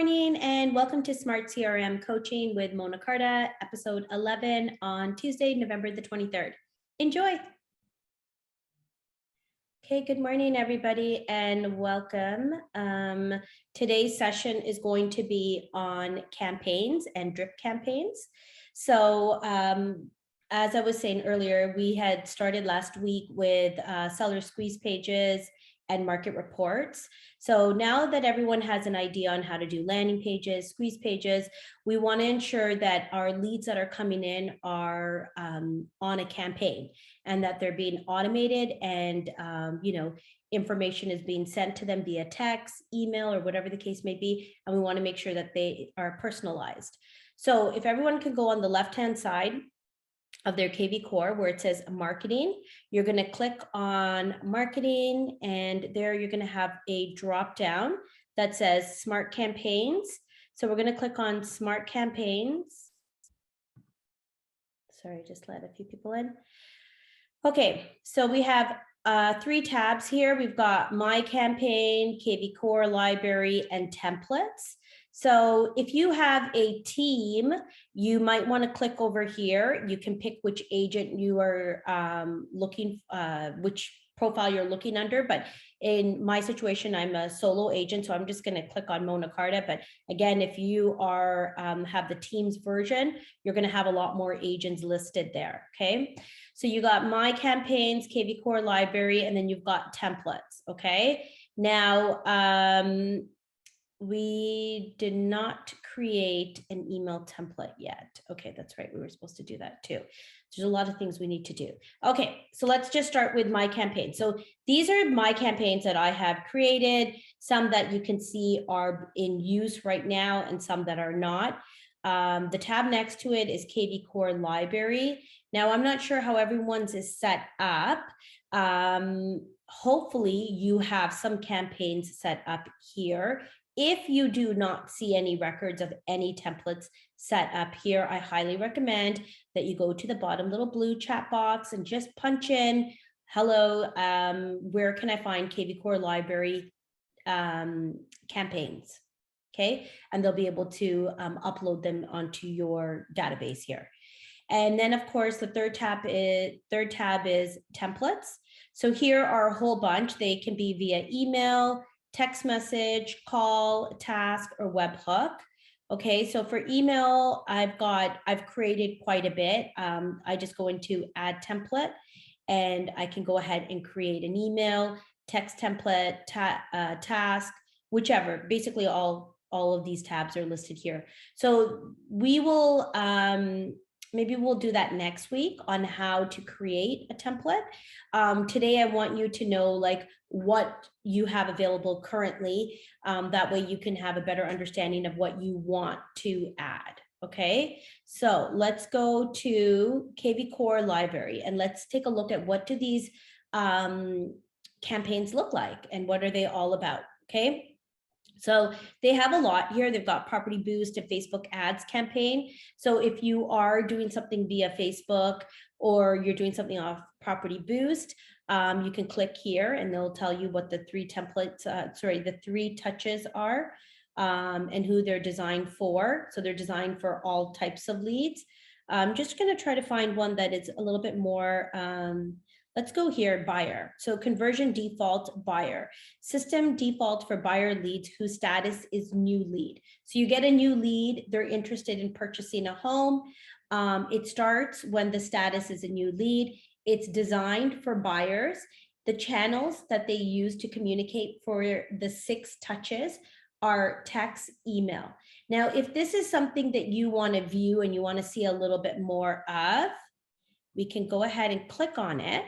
morning and welcome to Smart CRM Coaching with Mona Karda, episode 11 on Tuesday, November the 23rd. Enjoy. Okay, good morning, everybody, and welcome. Today's session is going to be on campaigns and drip campaigns. So as I was saying earlier, we had started last week with seller squeeze pages and market reports. So now that everyone has an idea on how to do landing pages, squeeze pages, we want to ensure that our leads that are coming in are on a campaign and that they're being automated and, information is being sent to them via text, email, or whatever the case may be. And we want to make sure that they are personalized. So if everyone can go on the left-hand side of their KvCore where it says marketing, you're going to click on marketing, and there you're going to have a drop down that says smart campaigns. So we're going to click on smart campaigns. Sorry, just let a few people in. Okay, so we have 3 tabs here. We've got My Campaign, KvCore Library, and Templates. So if you have a team, you might want to click over here. You can pick which agent you are which profile you're looking under. But in my situation, I'm a solo agent, so I'm just going to click on Mona Karda. But again, if you are have the Teams version, you're going to have a lot more agents listed there. Okay. So you got My Campaigns, KvCore Library, and then you've got Templates, okay? Now, we did not create an email template yet. Okay, that's right, we were supposed to do that too. There's a lot of things we need to do. Okay, so let's just start with My Campaign. So these are my campaigns that I have created, some that you can see are in use right now and some that are not. The tab next to it is KvCore Library. Now, I'm not sure how everyone's is set up. Hopefully you have some campaigns set up here. If you do not see any records of any templates set up here, I highly recommend that you go to the bottom little blue chat box and just punch in, hello, where can I find KvCore Library campaigns? Okay, and they'll be able to upload them onto your database here. And then, of course, the third tab is templates. So here are a whole bunch. They can be via email, text message, call, task, or webhook. Okay, so for email, I've created quite a bit. I just go into add template, and I can go ahead and create an email, text template, task, whichever. Basically, all of these tabs are listed here. So we will maybe we'll do that next week on how to create a template. Today, I want you to know like what you have available currently. That way you can have a better understanding of what you want to add. Okay, so let's go to KvCore Library and let's take a look at what do these campaigns look like and what are they all about. Okay. So they have a lot here. They've got property boost, a Facebook ads campaign. So if you are doing something via Facebook or you're doing something off property boost, you can click here and they'll tell you what the 3 templates, the 3 touches are and who they're designed for. So they're designed for all types of leads. I'm just going to try to find one that is a little bit more let's go here, buyer. So conversion default buyer. System default for buyer leads whose status is new lead. So you get a new lead, they're interested in purchasing a home. It starts when the status is a new lead. It's designed for buyers. The channels that they use to communicate for the 6 touches are text, email. Now, if this is something that you want to view and you want to see a little bit more of, we can go ahead and click on it.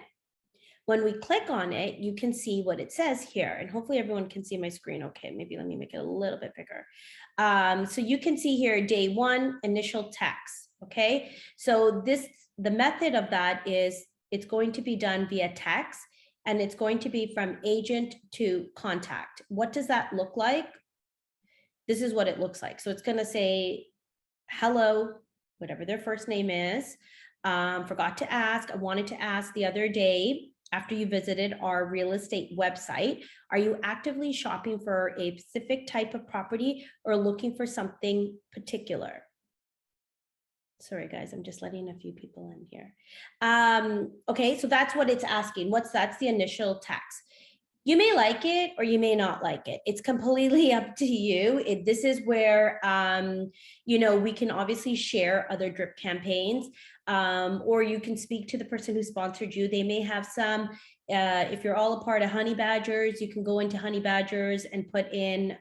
When we click on it, you can see what it says here, and hopefully everyone can see my screen. Okay, maybe let me make it a little bit bigger. So you can see here, day 1, initial text. Okay, so the method of that is it's going to be done via text, and it's going to be from agent to contact. What does that look like? This is what it looks like. So it's going to say, hello, whatever their first name is. Forgot to ask. I wanted to ask the other day. after you visited our real estate website? Are you actively shopping for a specific type of property or looking for something particular? Sorry, guys, I'm just letting a few people in here. Okay, so that's what it's asking. That's the initial text. You may like it or you may not like it. It's completely up to you. This is where, we can obviously share other drip campaigns, or you can speak to the person who sponsored you. They may have some, if you're all a part of Honey Badgers, you can go into Honey Badgers and put in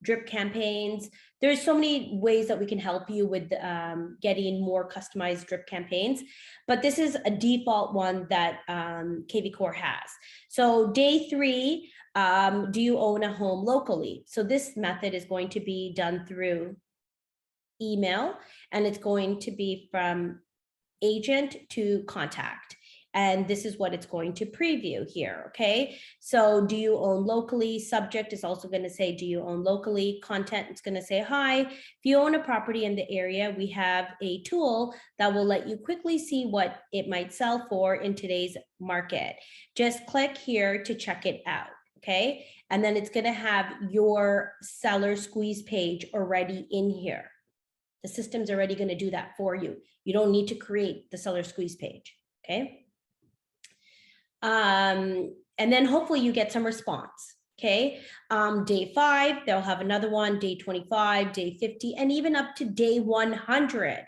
drip campaigns. There's so many ways that we can help you with getting more customized drip campaigns, but this is a default one that KvCore has. So day 3, do you own a home locally? So this method is going to be done through email, and it's going to be from agent to contact. And this is what it's going to preview here, okay? So do you own locally? Subject is also going to say, do you own locally? Content, it's going to say, hi, if you own a property in the area, we have a tool that will let you quickly see what it might sell for in today's market. Just click here to check it out, okay? And then it's going to have your seller squeeze page already in here. The system's already going to do that for you. You don't need to create the seller squeeze page, okay? And then hopefully you get some response, okay? Day 5, they'll have another one, day 25, day 50, and even up to day 100.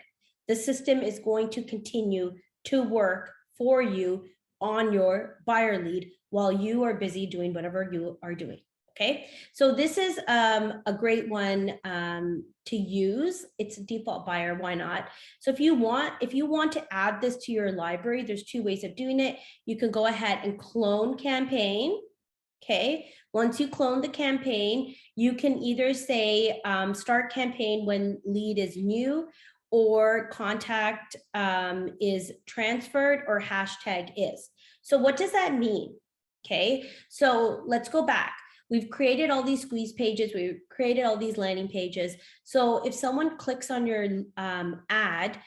The system is going to continue to work for you on your buyer lead while you are busy doing whatever you are doing. Okay, so this is a great one to use. It's a default buyer, why not? So if you want to add this to your library, there's 2 ways of doing it. You can go ahead and clone campaign. Okay, once you clone the campaign, you can either say start campaign when lead is new, or contact is transferred, or hashtag is. So what does that mean? Okay, so let's go back. We've created all these squeeze pages. We've created all these landing pages. So if someone clicks on your ad,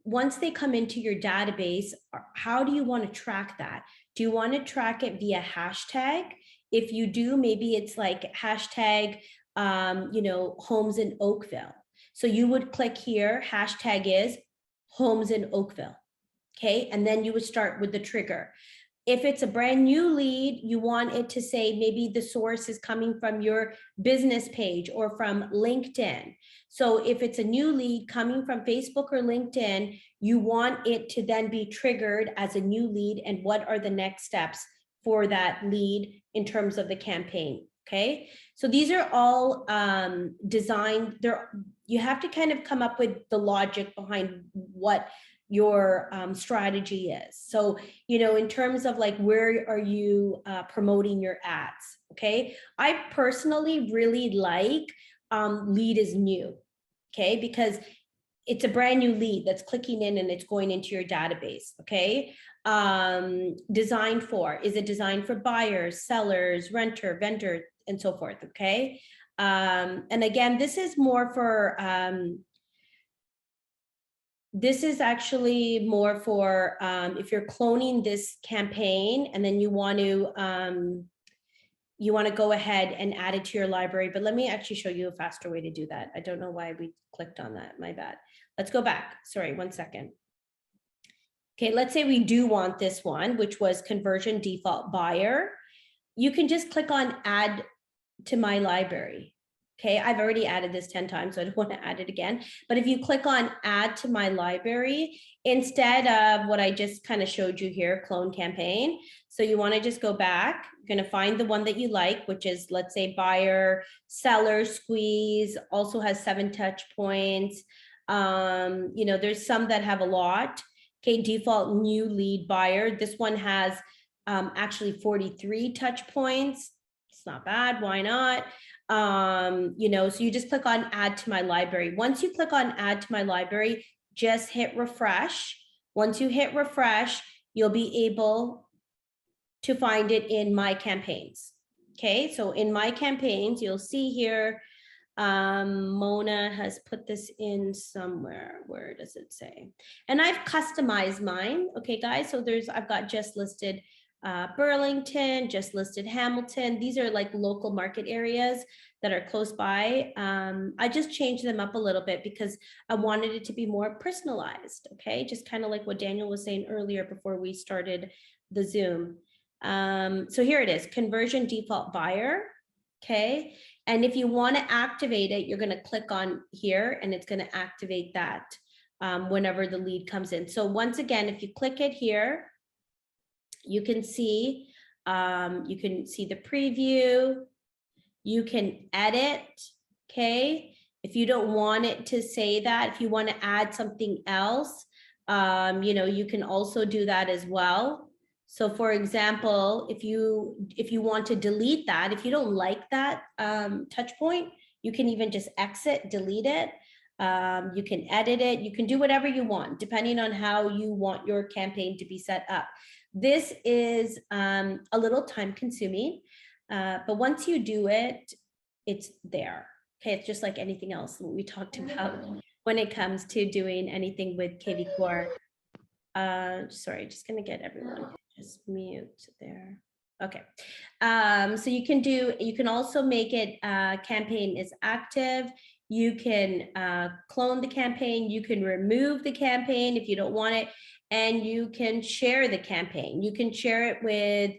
once they come into your database, how do you want to track that? Do you want to track it via hashtag? If you do, maybe it's like hashtag, homes in Oakville. So you would click here, hashtag is homes in Oakville. Okay, and then you would start with the trigger. If it's a brand new lead, you want it to say maybe the source is coming from your business page or from LinkedIn. So if it's a new lead coming from Facebook or LinkedIn, you want it to then be triggered as a new lead, and what are the next steps for that lead in terms of the campaign, okay? So these are all designed, you have to kind of come up with the logic behind what your strategy is. So, in terms of like, where are you promoting your ads? Okay. I personally really like lead is new. Okay. Because it's a brand new lead that's clicking in and it's going into your database. Okay. Designed for, is it designed for buyers, sellers, renter, vendor, and so forth. Okay. And again, this is more for, this is actually more for if you're cloning this campaign and then you want to go ahead and add it to your library. But let me actually show you a faster way to do that. I don't know why we clicked on that. My bad. Let's go back. Sorry, 1 second. Okay, let's say we do want this one, which was conversion default buyer. You can just click on add to my library. Okay, I've already added this 10 times, so I don't want to add it again. But if you click on add to my library, instead of what I just kind of showed you here, clone campaign. So you want to just go back, you're going to find the one that you like, which is, let's say, buyer, seller, squeeze, also has 7 touch points. There's some that have a lot. Okay, default new lead buyer. This one has actually 43 touch points. It's not bad, why not? So you just click on add to my library. Once you click on add to my library, just hit refresh. Once you hit refresh, you'll be able to find it in my campaigns. Okay, so in my campaigns, you'll see here, Mona has put this in somewhere. Where does it say? And I've customized mine. Okay, guys, so I've got just listed Burlington, just listed Hamilton. These are like local market areas that are close by. I just changed them up a little bit because I wanted it to be more personalized, okay? Just kind of like what Daniel was saying earlier before we started the Zoom. So here it is, conversion default buyer, okay? And if you want to activate it, you're going to click on here and it's going to activate that whenever the lead comes in. So once again, if you click it here, you can see the preview, you can edit, okay? If you don't want it to say that, if you want to add something else, you know, you can also do that as well. So for example, if you want to delete that, if you don't like that touch point, you can even just exit, delete it. You can edit it, you can do whatever you want, depending on how you want your campaign to be set up. This is a little time consuming, but once you do it, it's there. Okay, it's just like anything else that we talked about when it comes to doing anything with KvCore. Sorry, just gonna get everyone to just mute there. Okay, so you can also make it campaign is active. You can clone the campaign, you can remove the campaign if you don't want it, and you can share the campaign. You can share it with,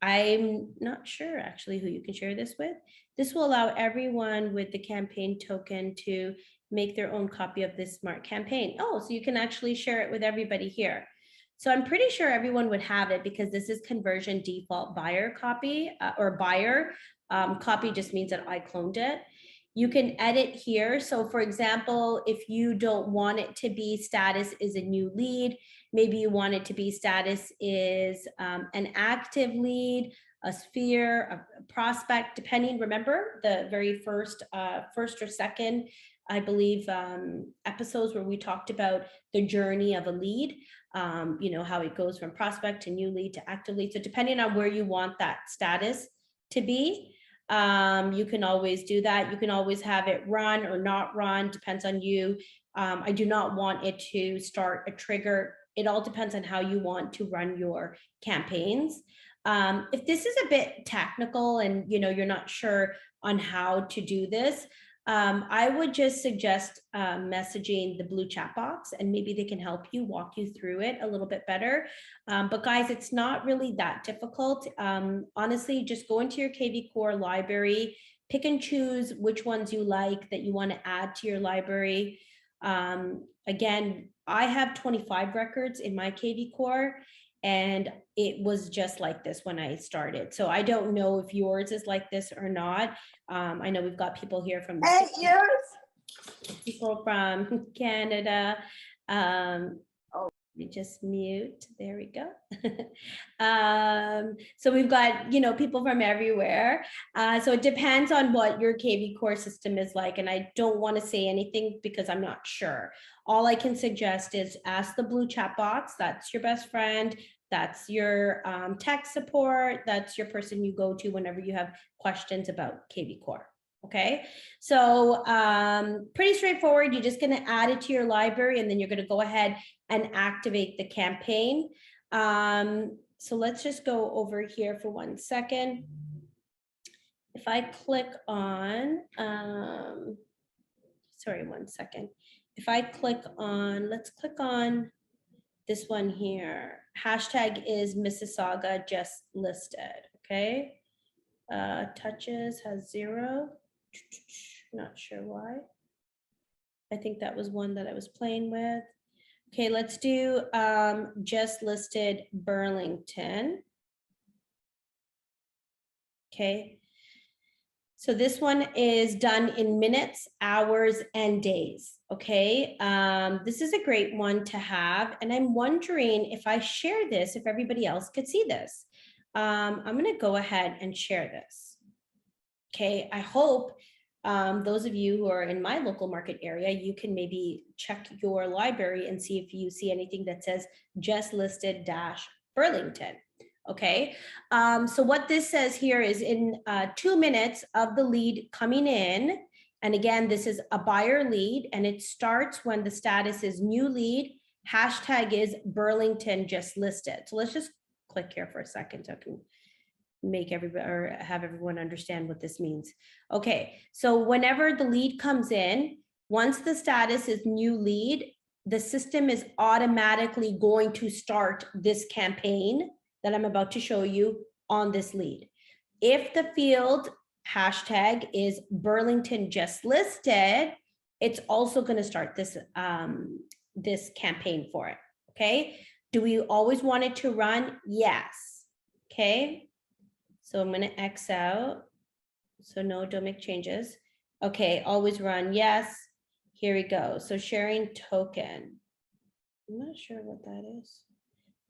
I'm not sure actually who you can share this with. This will allow everyone with the campaign token to make their own copy of this smart campaign. Oh, so you can actually share it with everybody here. So I'm pretty sure everyone would have it because this is conversion default buyer copy or buyer. Copy just means that I cloned it. You can edit here. So for example, if you don't want it to be status is a new lead, maybe you want it to be status is an active lead, a sphere, a prospect, depending, remember the very first or second, I believe, episodes where we talked about the journey of a lead, you know, how it goes from prospect to new lead to active lead. So depending on where you want that status to be, you can always do that. You can always have it run or not run, depends on you. I do not want it to start a trigger. It all depends on how you want to run your campaigns. If this is a bit technical and you know you're not sure on how to do this, I would just suggest messaging the blue chat box and maybe they can help you, walk you through it a little bit better. But guys, it's not really that difficult. Honestly, just go into your KvCore library, pick and choose which ones you like that you want to add to your library. Again, I have 25 records in my KvCore, and it was just like this when I started. So I don't know if yours is like this or not. I know we've got people here from people from Canada. Let me just mute. There we go. So we've got, you know, people from everywhere. So it depends on what your KvCore system is like. And I don't want to say anything because I'm not sure. All I can suggest is ask the blue chat box. That's your best friend. That's your tech support. That's your person you go to whenever you have questions about KvCore. Okay, so pretty straightforward. You're just going to add it to your library and then you're going to go ahead and activate the campaign. So let's just go over here for 1 second. If I click on, sorry, 1 second. If I click on, let's click on this one here. Hashtag is Mississauga just listed, okay? Touches has 0. Not sure why. I think that was one that I was playing with. Okay, let's do just listed Burlington. Okay, so this one is done in minutes, hours, and days. Okay, this is a great one to have. And I'm wondering if I share this, if everybody else could see this. I'm gonna go ahead and share this. Okay, I hope those of you who are in my local market area, you can maybe check your library and see if you see anything that says just listed Burlington. Okay, so what this says here is in 2 minutes of the lead coming in, and again, this is a buyer lead and it starts when the status is new lead, hashtag is Burlington just listed. So let's just click here for a second so I can make everybody or have everyone understand what this means. Okay, so whenever the lead comes in, once the status is new lead, the system is automatically going to start this campaign that I'm about to show you on this lead. If the field hashtag is Burlington just listed, it's also going to start this this campaign for it. Okay, do we always want it to run? Yes. Okay, so I'm going to X out. So no, don't make changes. Okay, always run. Yes. Here we go. So sharing token. I'm not sure what that is.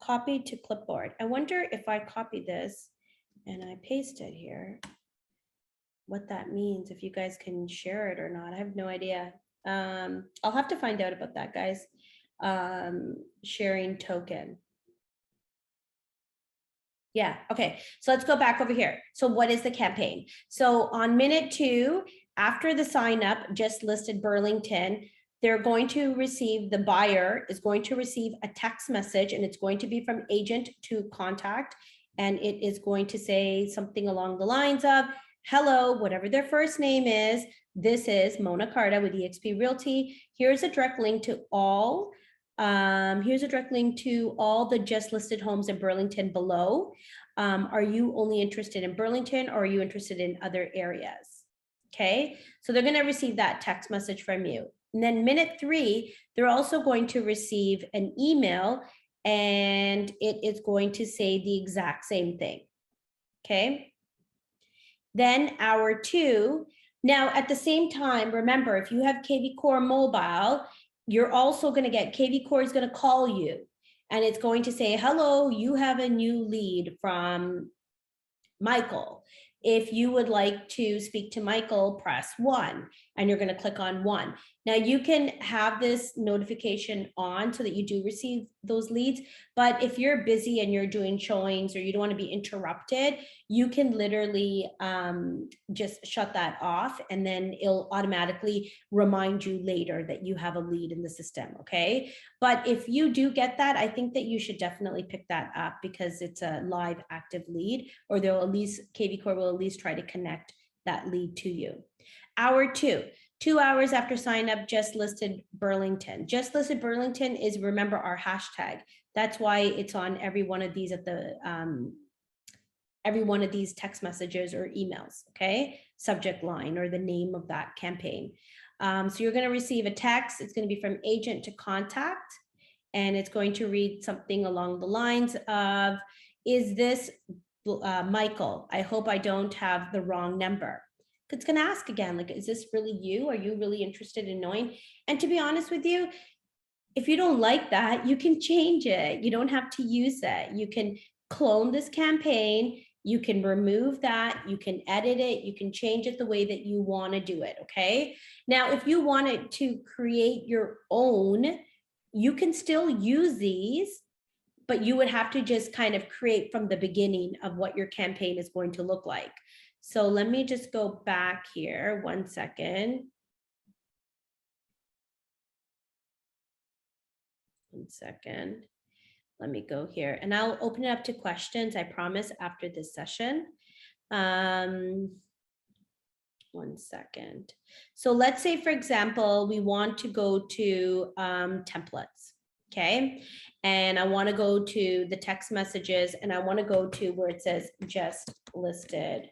Copy to clipboard. I wonder if I copy this and I paste it here, what that means, if you guys can share it or not. I have no idea. I'll have to find out about that, guys. Sharing token. Yeah, okay, so let's go back over here. So what is the campaign? So on minute 2, after the sign up, just listed Burlington, they're going to receive, the buyer is going to receive a text message, and it's going to be from agent to contact, and it is going to say something along the lines of, hello, whatever their first name is, this is Mona Karda with eXp Realty. Here's a direct link to all the just listed homes in Burlington below. Are you only interested in Burlington, or are you interested in other areas? Okay, so they're going to receive that text message from you. And then minute 3, they're also going to receive an email, and it is going to say the exact same thing. Okay. Then hour 2. Now at the same time, remember, if you have KvCore mobile, you're also going to get, KvCore is going to call you, and it's going to say, hello, you have a new lead from Michael. If you would like to speak to Michael, press 1, and you're going to click on 1. Now you can have this notification on so that you do receive those leads, but if you're busy and you're doing showings or you don't want to be interrupted, you can literally just shut that off, and then it'll automatically remind you later that you have a lead in the system. Okay, but if you do get that, I think that you should definitely pick that up, because it's a live active lead, or they'll at least, KvCore will at least try to connect that lead to you. Hour 2, 2 hours after sign up, just listed Burlington. Just listed Burlington is, remember, our hashtag. That's why it's on every one of these at the every one of these text messages or emails. Okay, subject line or the name of that campaign. So you're going to receive a text. It's going to be from agent to contact, and it's going to read something along the lines of, is this Michael? I hope I don't have the wrong number. It's going to ask again, like, is this really you? Are you really interested in knowing? And to be honest with you, if you don't like that, you can change it. You don't have to use it. You can clone this campaign. You can remove that. You can edit it. You can change it the way that you want to do it. Okay. Now, if you wanted to create your own, you can still use these, but you would have to just kind of create from the beginning of what your campaign is going to look like. So let me just go back here 1 second. 1 second. Let me go here, and I'll open it up to questions, I promise, after this session. 1 second. So let's say, for example, we want to go to templates. Okay. And I want to go to the text messages, and I want to go to where it says just listed,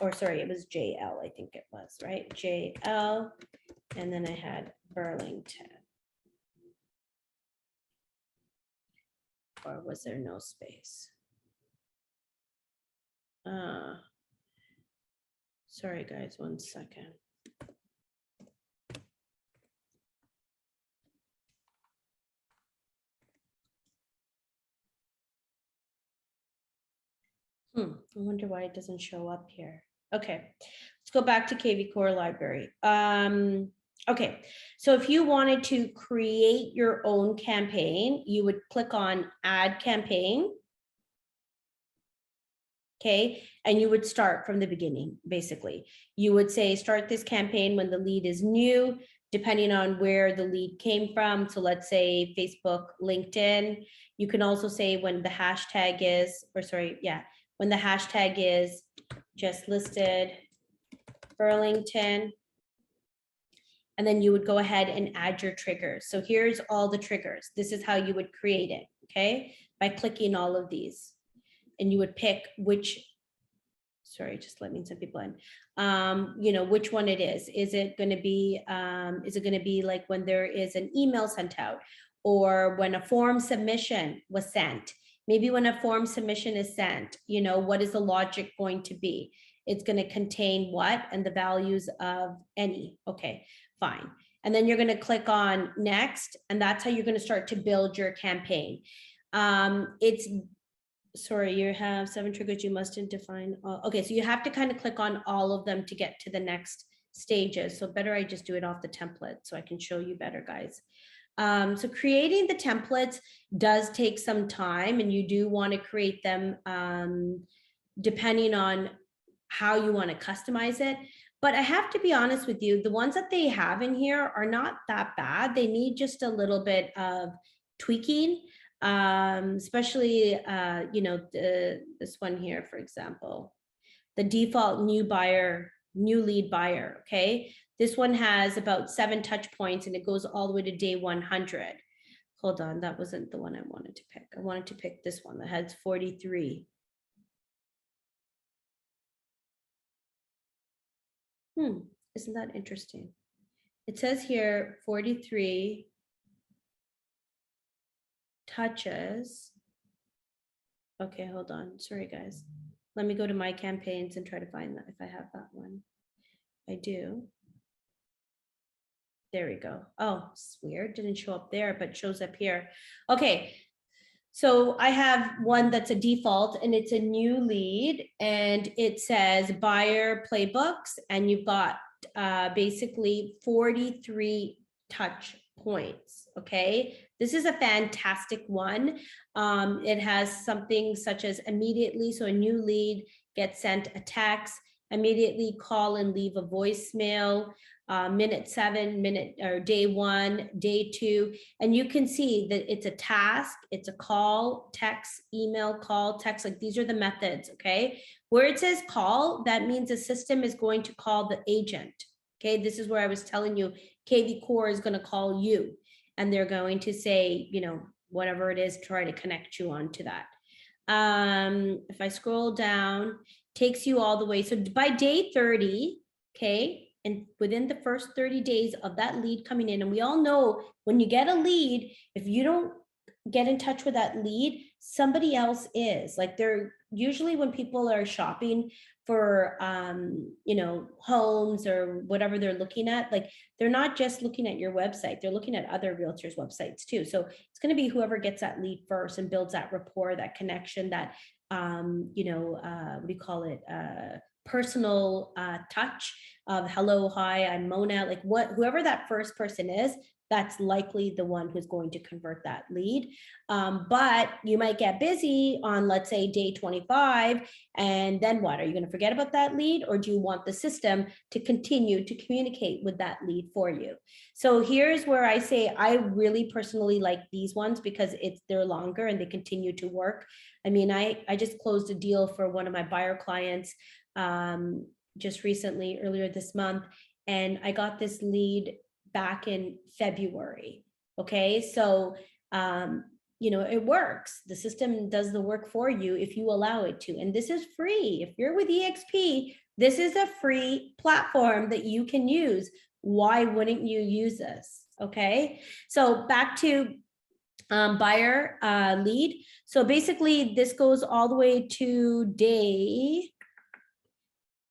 or sorry, it was JL, I think it was, right? JL, and then I had Burlington. Or was there no space? Sorry guys, 1 second. I wonder why it doesn't show up here. Okay, let's go back to KvCore library. Okay, so if you wanted to create your own campaign, you would click on add campaign. Okay, and you would start from the beginning. Basically, you would say start this campaign when the lead is new. depending on where the lead came from. So let's say Facebook, LinkedIn. You can also say when the hashtag is, or sorry, yeah, when the hashtag is just listed Burlington. And then you would go ahead and add your triggers. So here's all the triggers. This is how you would create it, okay? By clicking all of these. And you would pick which, sorry, just letting some people in, you know, which one it is. Is it gonna be like when there is an email sent out, or when a form submission was sent? Maybe when a form submission is sent, you know, what is the logic going to be? It's gonna contain what and the values of any, okay, fine. And then you're gonna click on next, and that's how you're gonna start to build your campaign. Sorry, you have 7 triggers you must define. Okay, so you have to kind of click on all of them to get to the next stages. So better I just do it off the template so I can show you better, guys. So creating the templates does take some time, and you do want to create them depending on how you want to customize it. But I have to be honest with you, the ones that they have in here are not that bad. They need just a little bit of tweaking. Especially, you know, this one here, for example, the default new lead buyer, okay? This one has about 7 touch points and it goes all the way to day 100. Hold on, that wasn't the one I wanted to pick. I wanted to pick this one that has 43. Isn't that interesting? It says here 43 touches. Okay, hold on. Sorry, guys. Let me go to my campaigns and try to find that if I have that one. I do. There we go. Oh, it's weird. Didn't show up there, but shows up here. Okay. So I have one that's a default and it's a new lead and it says buyer playbooks, and you've got basically 43 touch points. Okay. This is a fantastic one. It has something such as immediately. So a new lead gets sent a text, immediately call and leave a voicemail, minute 7, day 1, day 2. And you can see that it's a task, it's a call, text, email, call, text, like these are the methods, okay? Where it says call, that means the system is going to call the agent, okay? This is where I was telling you, KvCore is gonna call you and they're going to say, you know, whatever it is, try to connect you onto that. If I scroll down, takes you all the way. So by day 30, okay, and within the first 30 days of that lead coming in, and we all know when you get a lead, if you don't get in touch with that lead, somebody else is. Like they're usually, when people are shopping for you know, homes or whatever they're looking at, like they're not just looking at your website, they're looking at other realtors' websites too. So it's going to be whoever gets that lead first and builds that rapport, that connection, that you know, what do you call it, personal touch of hello, hi, I'm Mona, like whoever that first person is, that's likely the one who's going to convert that lead. But you might get busy on, let's say, day 25, and then what? Are you going to forget about that lead, or do you want the system to continue to communicate with that lead for you? So here's where I say I really personally like these ones because they're longer and they continue to work. I mean, I just closed a deal for one of my buyer clients just recently, earlier this month, and I got this lead back in February. Okay, so you know, it works. The system does the work for you if you allow it to, and this is free. If you're with EXP, this is a free platform that you can use. Why wouldn't you use this? Okay, so back to buyer lead. So basically this goes all the way to day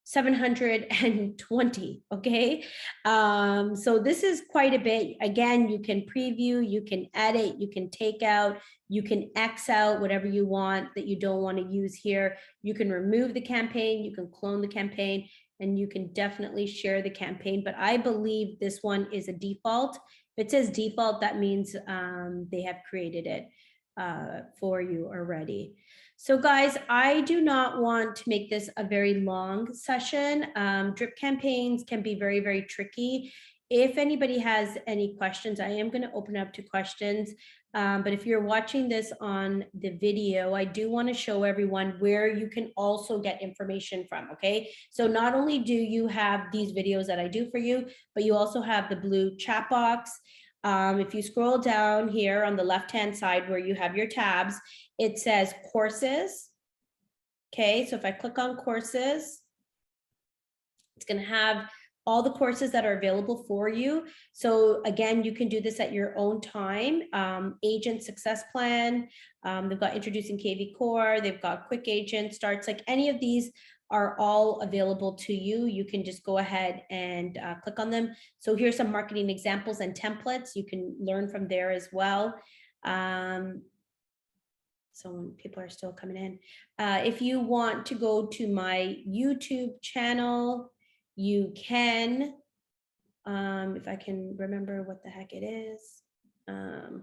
720. Okay, so this is quite a bit. Again, you can preview, you can edit, you can take out, you can X out whatever you want that you don't want to use here. You can remove the campaign, you can clone the campaign, and you can definitely share the campaign. But I believe this one is a default. If it says default, that means they have created it for you already. So guys, I do not want to make this a very long session. Drip campaigns can be very, very tricky. if anybody has any questions, I am going to open up to questions. But if you're watching this on the video, I do want to show everyone where you can also get information from, okay? So not only do you have these videos that I do for you, but you also have the blue chat box. If you scroll down here on the left-hand side where you have your tabs, it says courses. Okay, so if I click on courses, it's going to have all the courses that are available for you. So again, you can do this at your own time. Agent Success Plan, they've got Introducing KvCore, they've got Quick Agent Starts, like any of these are all available to you. You can just go ahead and click on them. So here's some marketing examples and templates. You can learn from there as well. So people are still coming in. If you want to go to my YouTube channel, you can, if I can remember what the heck it is.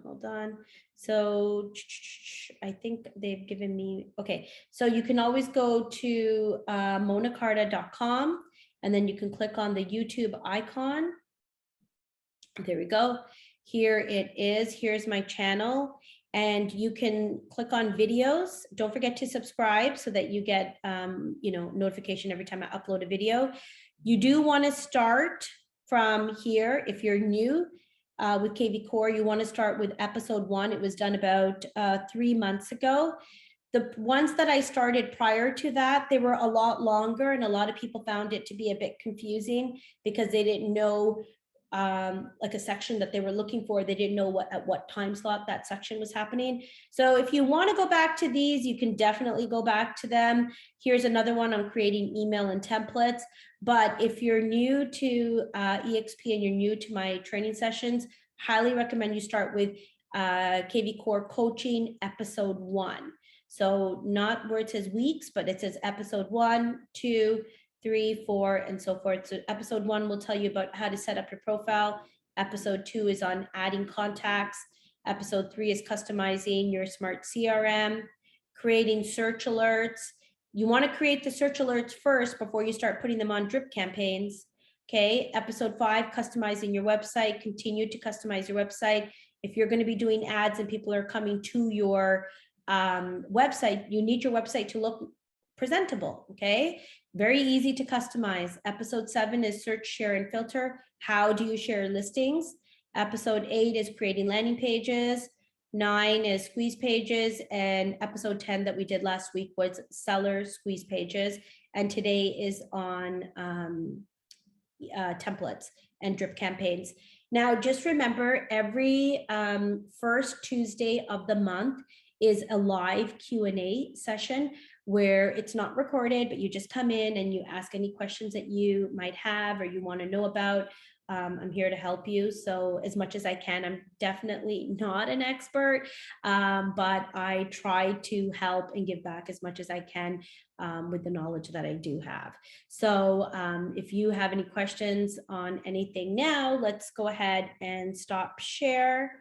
Hold on. So I think they've given me, okay. So you can always go to monakarda.com and then you can click on the YouTube icon. There we go. Here it is. Here's my channel. And you can click on videos. Don't forget to subscribe so that you get notification every time I upload a video. You do want to start from here. If you're new with KvCore, you want to start with episode 1. It was done about 3 months ago. The ones that I started prior to that, they were a lot longer, and a lot of people found it to be a bit confusing because they didn't know like a section that they were looking for. They didn't know at what time slot that section was happening. So if you want to go back to these, you can definitely go back to them. Here's another one on creating email and templates. But if you're new to EXP and you're new to my training sessions, highly recommend you start with KvCore Coaching episode 1. So not where it says weeks, but it says episode 1, 2, 3, 4, and so forth. So episode 1 will tell you about how to set up your profile. Episode 2 is on adding contacts. Episode 3 is customizing your smart CRM, creating search alerts. You want to create the search alerts first before you start putting them on drip campaigns. Okay, episode 5, customizing your website. Continue to customize your website. If you're going to be doing ads and people are coming to your website, you need your website to look presentable. Okay, very easy to customize. Episode 7 is search, share, and filter. How do you share listings? Episode 8 is creating landing pages. 9 is squeeze pages. And episode 10 that we did last week was seller squeeze pages. And today is on templates and drip campaigns. Now, just remember, every first Tuesday of the month is a live Q&A session where it's not recorded, but you just come in and you ask any questions that you might have or you want to know about. I'm here to help you. So as much as I can, I'm definitely not an expert, but I try to help and give back as much as I can with the knowledge that I do have. So if you have any questions on anything now, let's go ahead and stop share.